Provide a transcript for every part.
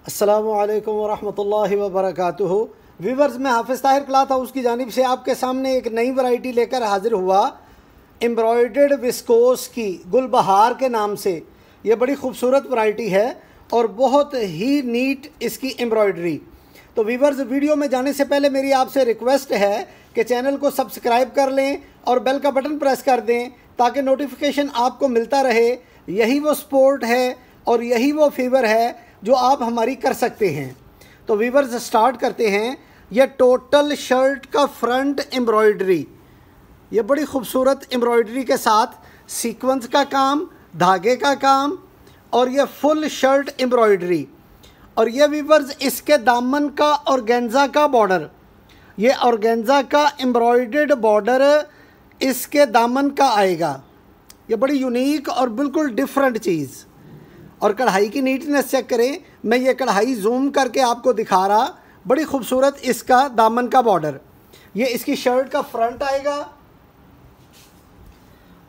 अस्सलामुअलैकुम वरहमतुल्लाहि वबरकातुहू। वीवर्स, मैं हाफिज़ ताहिर क्लॉथ हाउस की जानिब से आपके सामने एक नई वैरायटी लेकर हाजिर हुआ। एम्ब्रॉयडर्ड विस्कोस की गुलबहार के नाम से ये बड़ी खूबसूरत वैरायटी है और बहुत ही नीट इसकी एम्ब्रॉयडरी। तो वीवर्स, वीडियो में जाने से पहले मेरी आपसे रिक्वेस्ट है कि चैनल को सब्सक्राइब कर लें और बेल का बटन प्रेस कर दें ताकि नोटिफिकेशन आपको मिलता रहे। यही वो सपोर्ट है और यही वो फेवर है जो आप हमारी कर सकते हैं। तो वीवर्स, स्टार्ट करते हैं। यह टोटल शर्ट का फ्रंट एम्ब्रॉयडरी, ये बड़ी खूबसूरत एम्ब्रॉयडरी के साथ सीक्वेंस का काम, धागे का काम और यह फुल शर्ट एम्ब्रॉयडरी। और ये वीवर्स, इसके दामन का ऑर्गेन्जा का बॉर्डर, ये ऑर्गेन्जा का एम्ब्रॉयडर्ड बॉर्डर इसके दामन का आएगा। ये बड़ी यूनिक और बिल्कुल डिफरेंट चीज़। और कढ़ाई की नीटनेस चेक करें, मैं ये कढ़ाई जूम करके आपको दिखा रहा। बड़ी खूबसूरत इसका दामन का बॉर्डर, ये इसकी शर्ट का फ्रंट आएगा।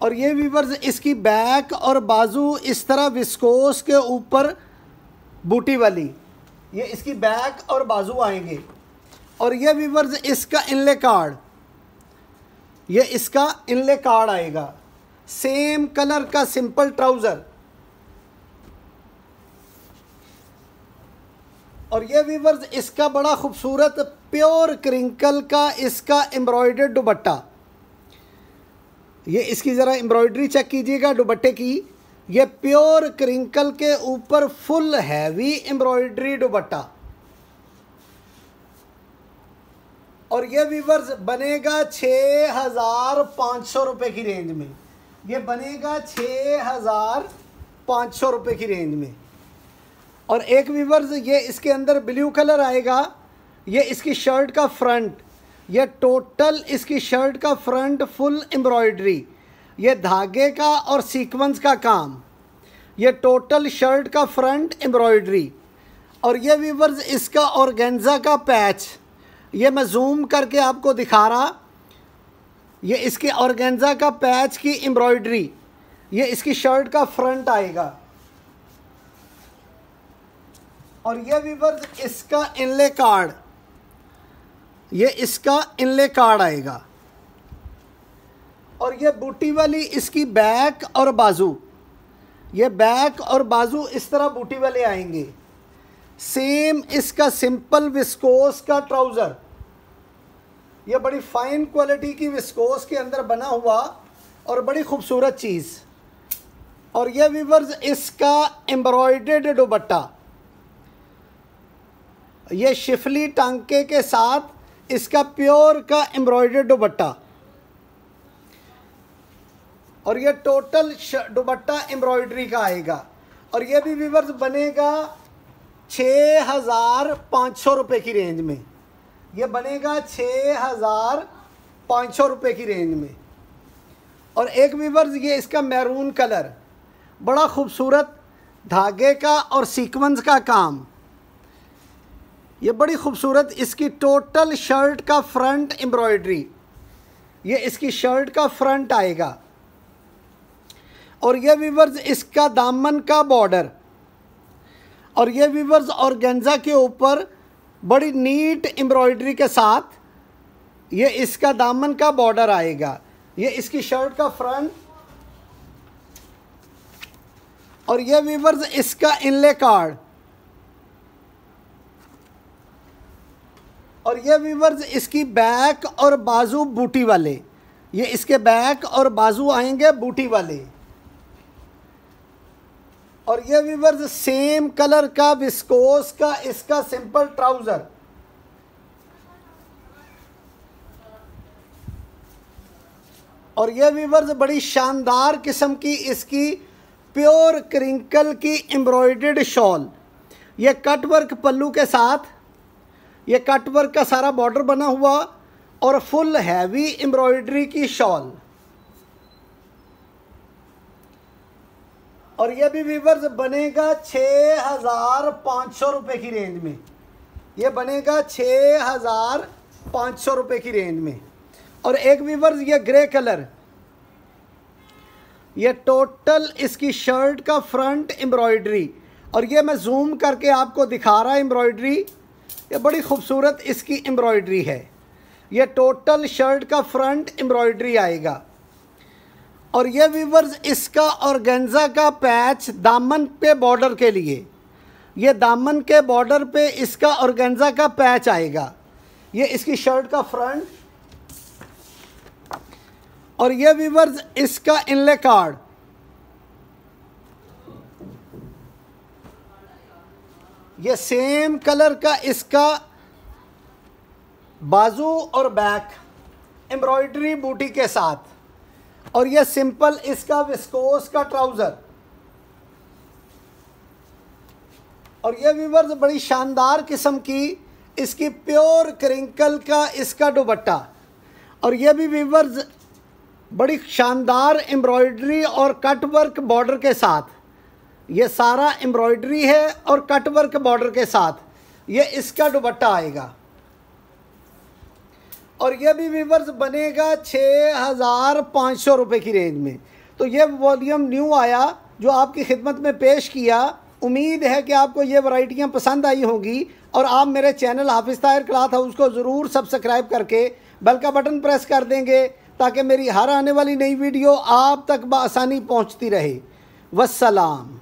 और ये वीवर्स, इसकी बैक और बाजू इस तरह विस्कोस के ऊपर बूटी वाली, ये इसकी बैक और बाजू आएंगे। और ये वीवर्स, इसका इनले कार्ड, ये इसका इनले कार्ड आएगा। सेम कलर का सिंपल ट्राउज़र। और ये वीवर्स, इसका बड़ा खूबसूरत प्योर क्रिंकल का इसका एम्ब्रॉयडर्ड दुपट्टा। ये इसकी ज़रा एम्ब्रॉयडरी चेक कीजिएगा दुपट्टे की। ये प्योर क्रिंकल के ऊपर फुल हैवी एम्ब्रॉयडरी दुपट्टा। और ये वीवर्स बनेगा 6,500 रुपये की रेंज में। ये बनेगा 6,500 रुपये की रेंज में। और एक वीवर्स, ये इसके अंदर ब्लू कलर आएगा। ये इसकी शर्ट का फ्रंट, ये टोटल इसकी शर्ट का फ्रंट फुल एम्ब्रॉयडरी, ये धागे का और सीक्वेंस का काम, ये टोटल शर्ट का फ्रंट एम्ब्रॉयडरी। और ये वीवर्स, इसका ऑर्गेन्जा का पैच, ये मैं जूम करके आपको दिखा रहा। ये इसके ऑर्गेन्जा का पैच की एम्ब्रॉयडरी, ये इसकी शर्ट का फ्रंट आएगा। और ये वीवर्स, इसका इनले कार्ड, ये इसका इनले कार्ड आएगा। और ये बूटी वाली इसकी बैक और बाजू, ये बैक और बाजू इस तरह बूटी वाले आएंगे। सेम इसका सिंपल विस्कोस का ट्राउज़र, ये बड़ी फाइन क्वालिटी की विस्कोस के अंदर बना हुआ और बड़ी खूबसूरत चीज़। और ये वीवर्स, इसका एम्ब्रॉयडर्ड दुपट्टा, ये शिफली टांके के साथ इसका प्योर का एम्ब्रॉयडर्ड दुपट्टा। और ये टोटल दुपट्टा एम्ब्रॉयडरी का आएगा। और ये भी वीवर्स बनेगा 6,500 रुपये की रेंज में। ये बनेगा 6,500 रुपये की रेंज में। और एक वीवर्स, ये इसका मैरून कलर, बड़ा खूबसूरत धागे का और सीक्वेंस का काम, ये बड़ी खूबसूरत इसकी टोटल शर्ट का फ्रंट एम्ब्रॉयडरी, ये इसकी शर्ट का फ्रंट आएगा। और ये वीवर्स, इसका दामन का बॉर्डर। और ये वीवर्स, ऑर्गेन्जा के ऊपर बड़ी नीट एम्ब्रॉयडरी के साथ ये इसका दामन का बॉर्डर आएगा। ये इसकी शर्ट का फ्रंट। और ये वीवर्स, इसका इनले कार्ड। और ये वीवर्स, इसकी बैक और बाजू बूटी वाले, ये इसके बैक और बाजू आएंगे बूटी वाले। और ये वीवर्स, सेम कलर का विस्कोस का इसका सिंपल ट्राउज़र। और ये वीवर्स, बड़ी शानदार किस्म की इसकी प्योर क्रिंकल की एम्ब्रॉयडर्ड शॉल, ये कट वर्क पल्लू के साथ, ये कट वर्क का सारा बॉर्डर बना हुआ और फुल हैवी एम्ब्रॉयडरी की शॉल। और ये भी वीवर्स बनेगा 6,500 रुपये की रेंज में। ये बनेगा 6,500 रुपये की रेंज में। और एक वीवर्स, ये ग्रे कलर, ये टोटल इसकी शर्ट का फ्रंट एम्ब्रॉयडरी और ये मैं जूम करके आपको दिखा रहा एम्ब्रॉयडरी, ये बड़ी खूबसूरत इसकी एम्ब्रॉयडरी है। ये टोटल शर्ट का फ्रंट एम्ब्रॉयडरी आएगा। और ये व्यूअर्स इसका ऑर्गेन्जा का पैच दामन पे बॉर्डर के लिए, ये दामन के बॉर्डर पे इसका ऑर्गेन्जा का पैच आएगा। ये इसकी शर्ट का फ्रंट, और ये व्यूअर्स इसका इनले कार्ड। ये सेम कलर का इसका बाजू और बैक एम्ब्रॉयडरी बूटी के साथ, और ये सिंपल इसका विस्कोस का ट्राउज़र। और ये व्यूअर्स बड़ी शानदार किस्म की इसकी प्योर क्रिंकल का इसका दुपट्टा। और ये भी व्यूअर्स बड़ी शानदार एम्ब्रॉयडरी और कट वर्क बॉर्डर के साथ, ये सारा एम्ब्रॉयडरी है और कट वर्क बॉर्डर के साथ ये इसका दुपट्टा आएगा। और ये भी व्यूअर्स बनेगा 6,500 रुपये की रेंज में। तो ये वॉल्यूम न्यू आया जो आपकी खिदमत में पेश किया। उम्मीद है कि आपको ये वैरायटियाँ पसंद आई होंगी, और आप मेरे चैनल हाफिज़ ताहिर क्लॉथ हाउस को ज़रूर सब्सक्राइब करके बेल का बटन प्रेस कर देंगे, ताकि मेरी हर आने वाली नई वीडियो आप तक बआसानी पहुँचती रहे। वस्सलाम।